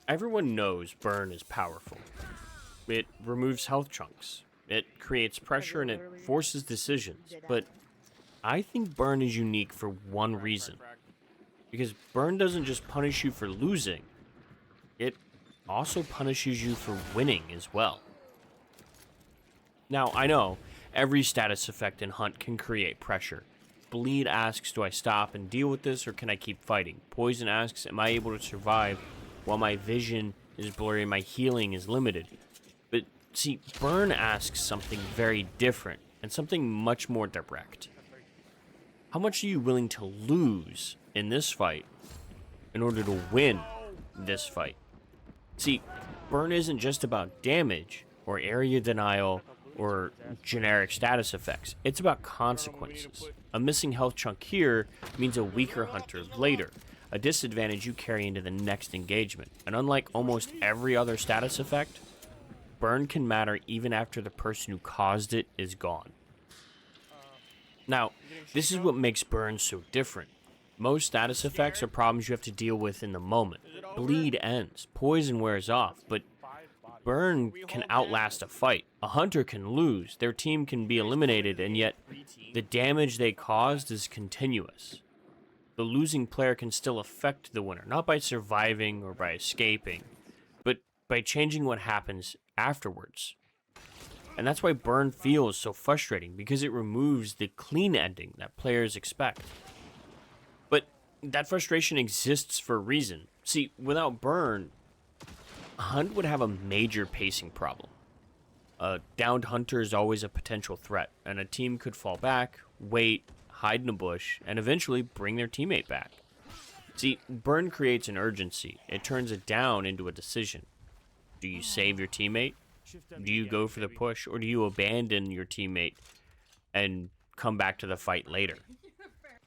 Everyone knows burn is powerful. It removes health chunks. It creates pressure and it forces decisions. But I think burn is unique for one reason. Because burn doesn't just punish you for losing, it also punishes you for winning as well. Now, I know every status effect in Hunt can create pressure. Bleed asks, do I stop and deal with this or can I keep fighting? Poison asks, am I able to survive while my vision is blurry and my healing is limited? But see, Burn asks something very different and something much more direct. How much are you willing to lose in this fight in order to win this fight? See, Burn isn't just about damage or area denial or generic status effects. It's about consequences. A missing health chunk here means a weaker hunter later, a disadvantage you carry into the next engagement. And unlike almost every other status effect, burn can matter even after the person who caused it is gone. Now, this is what makes burn so different. Most status effects are problems you have to deal with in the moment. Bleed ends, poison wears off, but burn can outlast a fight. A hunter can lose, their team can be eliminated, and yet the damage they caused is continuous. The losing player can still affect the winner, not by surviving or by escaping, but by changing what happens afterwards. And that's why burn feels so frustrating, because it removes the clean ending that players expect. But that frustration exists for a reason. See, without burn, Hunt would have a major pacing problem. A downed hunter is always a potential threat, and a team could fall back, wait, hide in a bush, and eventually bring their teammate back. See, burn creates an urgency. It turns a down into a decision. Do you save your teammate? Do you go for the push, or do you abandon your teammate and come back to the fight later?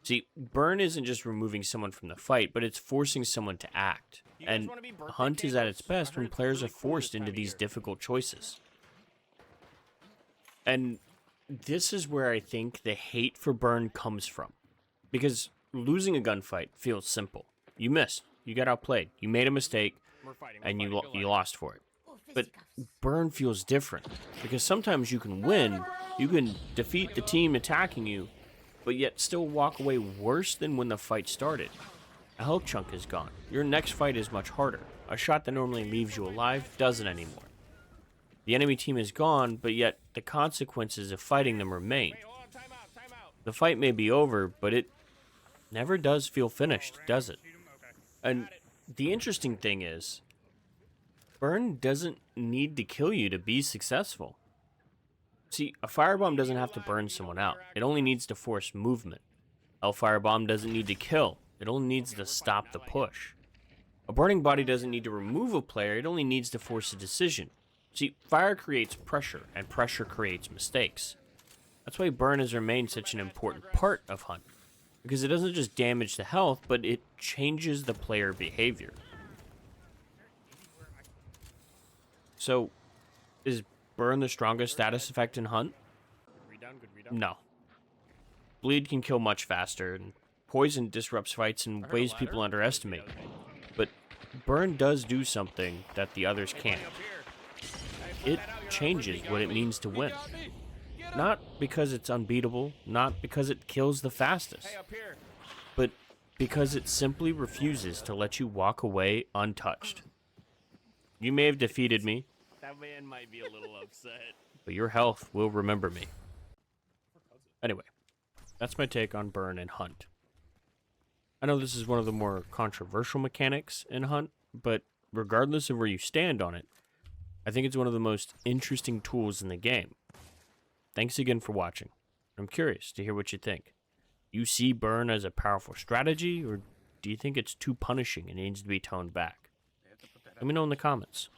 See, burn isn't just removing someone from the fight, but it's forcing someone to act. And Hunt is at its best when players are forced into these difficult choices. And this is where I think the hate for burn comes from. Because losing a gunfight feels simple. You missed, you got outplayed, you made a mistake, and you lost for it. But burn feels different, because sometimes you can win, you can defeat the team attacking you, but yet still walk away worse than when the fight started. A health chunk is gone. Your next fight is much harder. A shot that normally leaves you alive doesn't anymore. The enemy team is gone, but yet the consequences of fighting them remain. The fight may be over, but it never does feel finished, does it? And the interesting thing is, burn doesn't need to kill you to be successful. See, a firebomb doesn't have to burn someone out. It only needs to force movement. A firebomb doesn't need to kill. It only needs to stop the push. A burning body doesn't need to remove a player. It only needs to force a decision. See, fire creates pressure, and pressure creates mistakes. That's why burn has remained such an important part of Hunt. Because it doesn't just damage the health, but it changes the player behavior. So, is burn the strongest status effect in Hunt? No. Bleed can kill much faster, and poison disrupts fights in ways people underestimate. But burn does do something that the others can't. It changes what it means to win. Not because it's unbeatable, not because it kills the fastest, but because it simply refuses to let you walk away untouched. You may have defeated me. That man might be a little upset. But your health will remember me. Anyway, that's my take on burn and Hunt. I know this is one of the more controversial mechanics in Hunt, but regardless of where you stand on it, I think it's one of the most interesting tools in the game. Thanks again for watching. I'm curious to hear what you think. You see burn as a powerful strategy, or do you think it's too punishing and needs to be toned back? Let me know in the comments.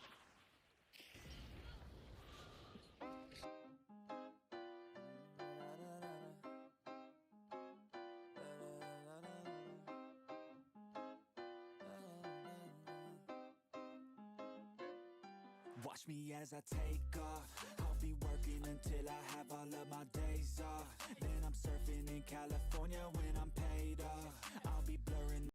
Watch me as I take off. I'll be working until I have all of my days off. Then I'm surfing in California when I'm paid off. I'll be blurring